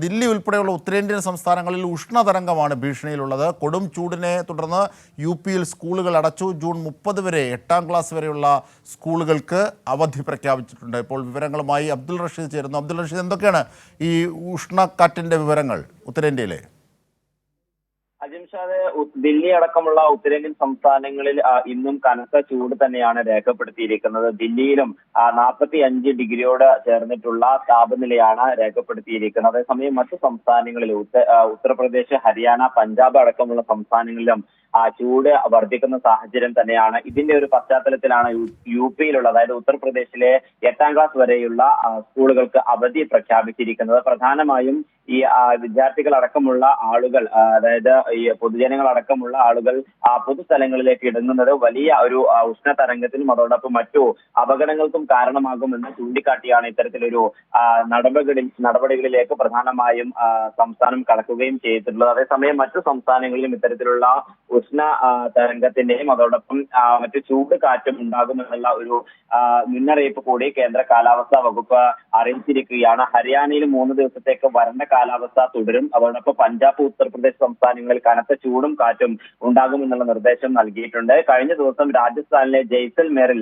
ദില്ലി ഉൾപ്പെടെയുള്ള ഉത്തരേന്ത്യൻ സംസ്ഥാനങ്ങളിൽ ഉഷ്ണതരംഗമാണ് ഭീഷണിയിലുള്ളത്. കൊടും ചൂടിനെ തുടർന്ന് യു.പിയിൽ സ്കൂളുകൾ അടച്ചു. ജൂൺ 30 വരെ 8ാം ക്ലാസ് വരെയുള്ള സ്കൂളുകൾക്ക് അവധി പ്രഖ്യാപിച്ചിട്ടുണ്ട്. ഇപ്പോൾ വിവരങ്ങളുമായി അബ്ദുൾ റഷീദ് ചേരുന്നു. അബ്ദുൾ റഷീദ്, എന്തൊക്കെയാണ് ഈ ഉഷ്ണക്കാറ്റിൻ്റെ വിവരങ്ങൾ ഉത്തരേന്ത്യയിലെ? അജിംഷാദ്, ദില്ലി അടക്കമുള്ള ഉത്തരേന്ത്യൻ സംസ്ഥാനങ്ങളിൽ ഇന്നും കനത്ത ചൂട് തന്നെയാണ് രേഖപ്പെടുത്തിയിരിക്കുന്നത്. ദില്ലിയിലും 45 ഡിഗ്രിയോട് ചേർന്നിട്ടുള്ള താപനിലയാണ് രേഖപ്പെടുത്തിയിരിക്കുന്നത്. അതേസമയം മറ്റു സംസ്ഥാനങ്ങളിൽ ഉത്തർപ്രദേശ്, ഹരിയാന, പഞ്ചാബ് അടക്കമുള്ള സംസ്ഥാനങ്ങളിലും ചൂട് വർദ്ധിക്കുന്ന സാഹചര്യം തന്നെയാണ്. ഇതിന്റെ ഒരു പശ്ചാത്തലത്തിലാണ് യു.പിയിലുള്ള, അതായത് ഉത്തർപ്രദേശിലെ 8ാം ക്ലാസ് വരെയുള്ള സ്കൂളുകൾക്ക് അവധി പ്രഖ്യാപിച്ചിരിക്കുന്നത്. പ്രധാനമായും ഈ വിദ്യാർത്ഥികൾ അടക്കമുള്ള ആളുകൾ, അതായത് ഈ പൊതുജനങ്ങൾ അടക്കമുള്ള ആളുകൾ പൊതുസ്ഥലങ്ങളിലേക്ക് ഇടങ്ങുന്നത് വലിയ ഒരു ഉഷ്ണതരംഗത്തിനും അതോടൊപ്പം മറ്റു അപകടങ്ങൾക്കും കാരണമാകുമെന്ന് ചൂണ്ടിക്കാട്ടിയാണ് ഇത്തരത്തിലൊരു നടപടികളിലേക്ക് പ്രധാനമായും സംസ്ഥാനം കടക്കുകയും ചെയ്തിട്ടുള്ളത്. അതേസമയം മറ്റു സംസ്ഥാനങ്ങളിലും ഇത്തരത്തിലുള്ള ഉഷ്ണ തരംഗത്തിന്റെയും അതോടൊപ്പം മറ്റു ചൂട് കാറ്റും ഉണ്ടാകുമെന്നുള്ള ഒരു മുന്നറിയിപ്പ് കൂടി കേന്ദ്ര കാലാവസ്ഥാ വകുപ്പ് അറിയിച്ചിരിക്കുകയാണ്. ഹരിയാനയിൽ 3 ദിവസത്തേക്ക് വരണ്ട കാലാവസ്ഥ തുടരും. അതോടൊപ്പം പഞ്ചാബ്, ഉത്തർപ്രദേശ് സംസ്ഥാനങ്ങളിൽ കനത്ത ചൂടും കാറ്റും ഉണ്ടാകുമെന്നുള്ള നിർദ്ദേശം നൽകിയിട്ടുണ്ട്. കഴിഞ്ഞ ദിവസം രാജസ്ഥാനിലെ ജയ്സൽമേറിൽ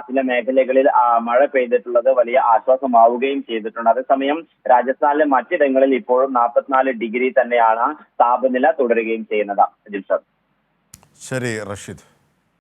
ചില മേഖലകളിൽ മഴ പെയ്തിട്ടുള്ളത് വലിയ ആശ്വാസമാവുകയും ചെയ്തിട്ടുണ്ട്. അതേസമയം രാജസ്ഥാനിലെ മറ്റിടങ്ങളിൽ ഇപ്പോഴും 44 ഡിഗ്രി തന്നെയാണ് താപനില തുടരുകയും ചെയ്യുന്നത്. ശരി റഷീദ്.